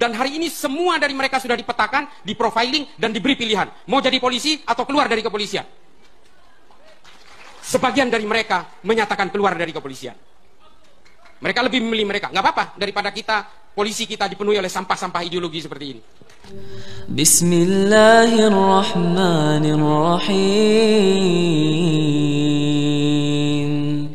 Dan hari ini semua dari mereka sudah dipetakan, diprofiling, dan diberi pilihan. Mau jadi polisi atau keluar dari kepolisian. Sebagian dari mereka menyatakan keluar dari kepolisian. Mereka lebih memilih mereka. Nggak apa-apa daripada polisi kita dipenuhi oleh sampah-sampah ideologi seperti ini. Bismillahirrahmanirrahim.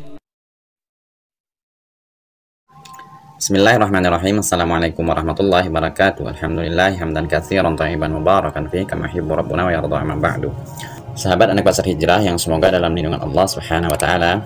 Bismillahirrahmanirrahim. Assalamualaikum warahmatullahi wabarakatuh. Alhamdulillah hamdan katsiran thayyiban mubarakan fihi kama yuhibbu rabbuna wa yarda, amma ba'du. Sahabat anak pasar hijrah yang semoga dalam lindungan Allah Subhanahu wa taala.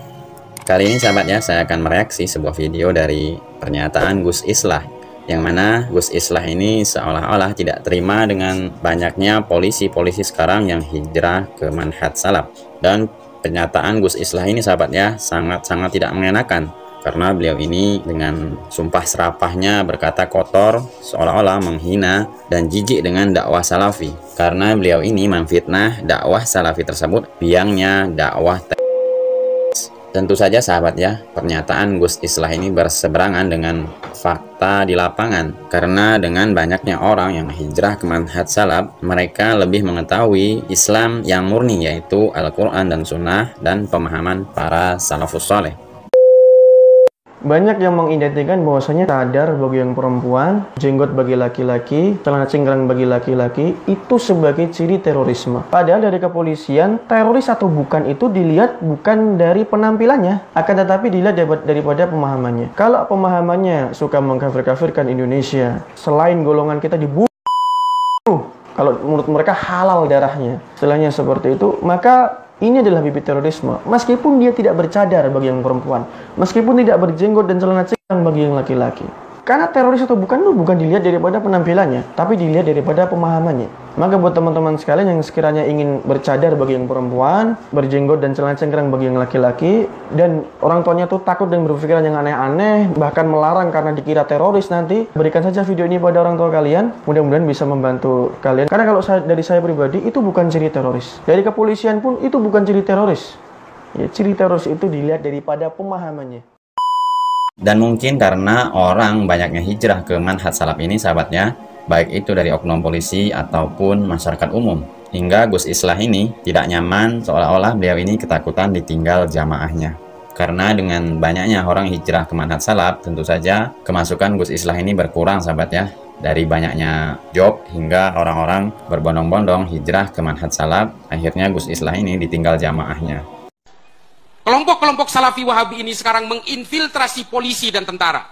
Kali ini sahabat ya, saya akan mereaksi sebuah video dari pernyataan Gus Islah, yang mana Gus Islah ini seolah-olah tidak terima dengan banyaknya polisi-polisi sekarang yang hijrah ke manhaj salaf. Dan pernyataan Gus Islah ini sahabat ya, sangat-sangat tidak mengenakan, karena beliau ini dengan sumpah serapahnya berkata kotor, seolah-olah menghina dan jijik dengan dakwah salafi, karena beliau ini memfitnah dakwah salafi tersebut biangnya dakwah. Tentu saja sahabat ya, pernyataan Gus Islah ini berseberangan dengan fakta di lapangan, karena dengan banyaknya orang yang hijrah ke manhaj salaf, mereka lebih mengetahui Islam yang murni, yaitu Al-Quran dan Sunnah dan pemahaman para salafus saleh. Banyak yang mengidentikan bahwasanya cadar bagi yang perempuan, jenggot bagi laki-laki, celana cingkrang bagi laki-laki itu sebagai ciri terorisme. Padahal dari kepolisian, teroris atau bukan itu dilihat bukan dari penampilannya, akan tetapi dilihat daripada pemahamannya. Kalau pemahamannya suka mengkafir-kafirkan Indonesia, selain golongan kita dibunuh, kalau menurut mereka halal darahnya, istilahnya seperti itu, maka ini adalah bibit terorisme. Meskipun dia tidak bercadar bagi yang perempuan, meskipun tidak berjenggot dan celana cingkrang bagi yang laki-laki. Karena teroris atau bukan itu bukan dilihat daripada penampilannya, tapi dilihat daripada pemahamannya. Maka buat teman-teman sekalian yang sekiranya ingin bercadar bagi yang perempuan, berjenggot dan celana cingkrang bagi yang laki-laki, dan orang tuanya tuh takut dan berpikiran yang aneh-aneh, bahkan melarang karena dikira teroris nanti, berikan saja video ini pada orang tua kalian. Mudah-mudahan bisa membantu kalian. Karena kalau dari saya pribadi, itu bukan ciri teroris. Dari kepolisian pun itu bukan ciri teroris. Ya, ciri teroris itu dilihat daripada pemahamannya. Dan mungkin karena orang banyaknya hijrah ke manhaj salaf ini sahabatnya, baik itu dari oknum polisi ataupun masyarakat umum, hingga Gus Islah ini tidak nyaman, seolah-olah beliau ini ketakutan ditinggal jamaahnya. Karena dengan banyaknya orang hijrah ke manhaj salaf, tentu saja kemasukan Gus Islah ini berkurang sahabat ya. Dari banyaknya job hingga orang-orang berbondong-bondong hijrah ke manhaj salaf, akhirnya Gus Islah ini ditinggal jamaahnya. Kelompok-kelompok salafi wahabi ini sekarang menginfiltrasi polisi dan tentara.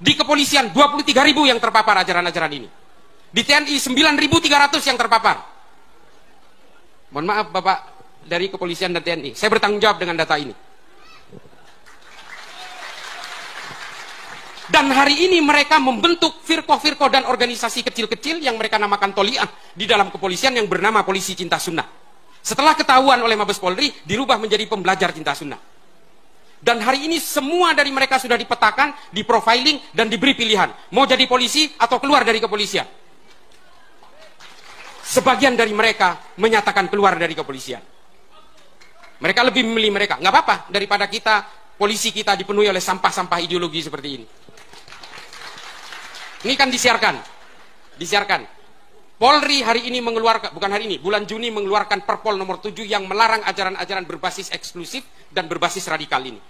Di kepolisian 23.000 yang terpapar ajaran-ajaran ini. Di TNI 9.300 yang terpapar. Mohon maaf Bapak dari kepolisian dan TNI, saya bertanggung jawab dengan data ini. Dan hari ini mereka membentuk firqoh-firqoh dan organisasi kecil-kecil yang mereka namakan toliah di dalam kepolisian yang bernama Polisi Cinta Sunnah. Setelah ketahuan oleh Mabes Polri, dirubah menjadi pembelajar cinta sunnah. Dan hari ini semua dari mereka sudah dipetakan, diprofiling, dan diberi pilihan. Mau jadi polisi atau keluar dari kepolisian. Sebagian dari mereka menyatakan keluar dari kepolisian. Mereka lebih memilih mereka. Nggak apa-apa daripada polisi kita dipenuhi oleh sampah-sampah ideologi seperti ini. Ini kan disiarkan. Polri hari ini mengeluarkan, bukan hari ini, bulan Juni mengeluarkan Perpol nomor 7 yang melarang ajaran-ajaran berbasis eksklusif dan berbasis radikal ini.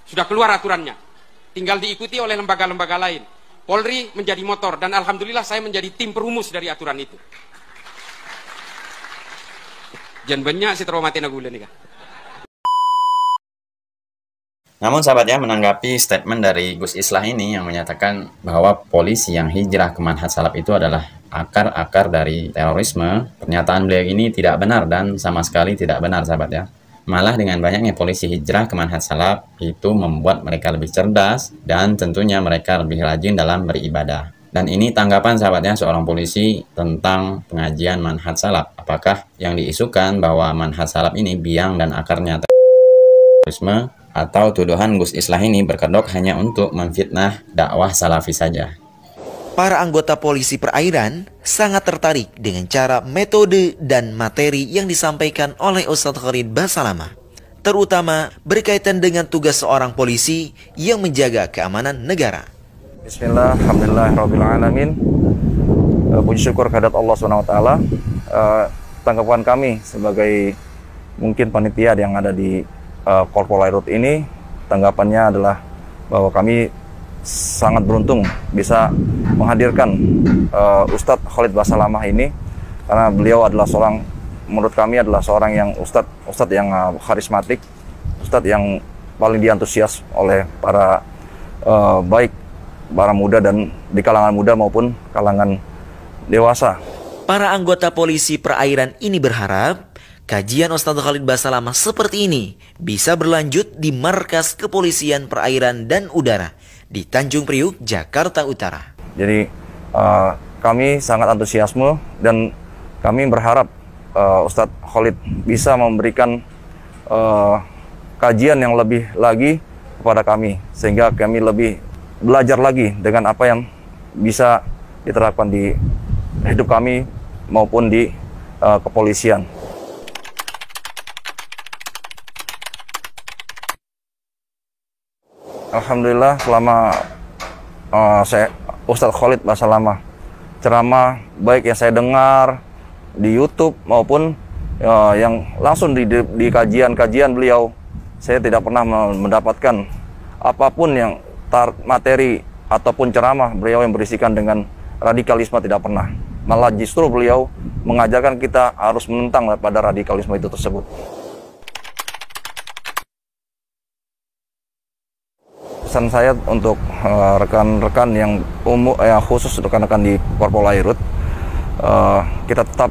Sudah keluar aturannya. Tinggal diikuti oleh lembaga-lembaga lain. Polri menjadi motor, dan alhamdulillah saya menjadi tim perumus dari aturan itu. Jangan banyak si traumatin aku nih. Namun sahabat ya, menanggapi statement dari Gus Islah ini yang menyatakan bahwa polisi yang hijrah ke manhaj salaf itu adalah akar-akar dari terorisme, pernyataan beliau ini tidak benar dan sama sekali tidak benar sahabat ya. Malah dengan banyaknya polisi hijrah ke manhaj salaf itu membuat mereka lebih cerdas dan tentunya mereka lebih rajin dalam beribadah. Dan ini tanggapan sahabatnya seorang polisi tentang pengajian manhaj salaf. Apakah yang diisukan bahwa manhaj salaf ini biang dan akarnya terorisme, atau tuduhan Gus Islah ini berkedok hanya untuk memfitnah dakwah salafi saja? Para anggota polisi perairan sangat tertarik dengan cara, metode, dan materi yang disampaikan oleh Ustadz Khalid Basalamah, terutama berkaitan dengan tugas seorang polisi yang menjaga keamanan negara. Bismillah, alhamdulillahirrahmanirrahim. Puji syukur kehadirat Allah SWT. Tanggapan kami sebagai mungkin panitia yang ada di Korpolairut ini, tanggapannya adalah bahwa kami sangat beruntung bisa menghadirkan Ustadz Khalid Basalamah ini, karena beliau adalah menurut kami adalah seorang yang Ustadz yang karismatik, Ustadz yang paling diantusias oleh para baik para muda dan di kalangan muda maupun kalangan dewasa. Para anggota polisi perairan ini berharap kajian Ustadz Khalid Basalamah seperti ini bisa berlanjut di Markas Kepolisian Perairan dan Udara di Tanjung Priuk, Jakarta Utara. Jadi kami sangat antusiasme dan kami berharap Ustadz Khalid bisa memberikan kajian yang lebih lagi kepada kami, sehingga kami lebih belajar lagi dengan apa yang bisa diterapkan di hidup kami maupun di kepolisian. Alhamdulillah selama Ustadz Khalid Basalamah ceramah baik yang saya dengar di YouTube maupun yang langsung di kajian-kajian beliau, saya tidak pernah mendapatkan apapun yang materi ataupun ceramah beliau yang berisikan dengan radikalisme, tidak pernah. Malah justru beliau mengajarkan kita harus menentang pada radikalisme itu tersebut. Pesan saya untuk rekan-rekan yang khusus rekan-rekan di Korpolairut, kita tetap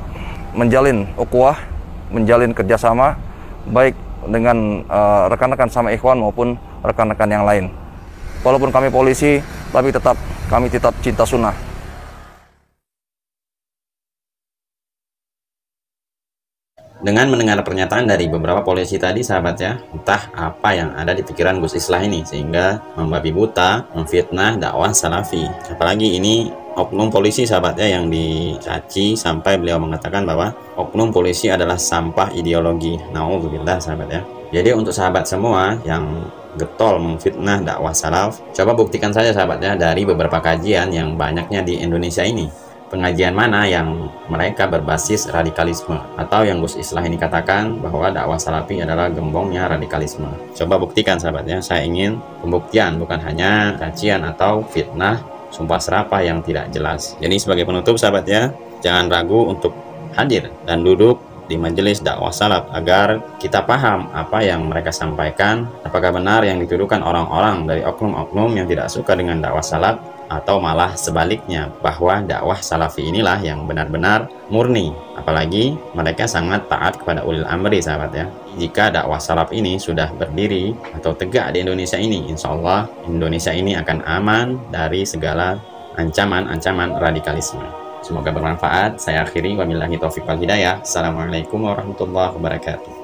menjalin ukhuwah, menjalin kerjasama baik dengan rekan-rekan sama ikhwan maupun rekan-rekan yang lain. Walaupun kami polisi, tapi kami tetap cinta sunnah. Dengan mendengar pernyataan dari beberapa polisi tadi, sahabat ya, entah apa yang ada di pikiran Gus Islah ini sehingga membabi buta, memfitnah dakwah salafi. Apalagi ini oknum polisi, sahabat ya, yang dicaci sampai beliau mengatakan bahwa oknum polisi adalah sampah ideologi. Nauzubillah, sahabat ya. Jadi untuk sahabat semua yang getol memfitnah dakwah salaf, coba buktikan saja, sahabat ya, dari beberapa kajian yang banyaknya di Indonesia ini. Pengajian mana yang mereka berbasis radikalisme, atau yang Gus Islah ini katakan bahwa dakwah salafi adalah gembongnya radikalisme. Coba buktikan, sahabatnya. Saya ingin pembuktian, bukan hanya cacian atau fitnah sumpah serapah yang tidak jelas. Jadi sebagai penutup, sahabatnya, jangan ragu untuk hadir dan duduk di majelis dakwah salaf agar kita paham apa yang mereka sampaikan, apakah benar yang dituduhkan orang-orang dari oknum-oknum yang tidak suka dengan dakwah salaf, atau malah sebaliknya bahwa dakwah salafi inilah yang benar-benar murni. Apalagi mereka sangat taat kepada ulil amri, sahabat ya. Jika dakwah salaf ini sudah berdiri atau tegak di Indonesia ini, insya Allah Indonesia ini akan aman dari segala ancaman-ancaman radikalisme. Semoga bermanfaat. Saya akhiri, wabillahi taufiq wal hidayah. Assalamualaikum warahmatullahi wabarakatuh.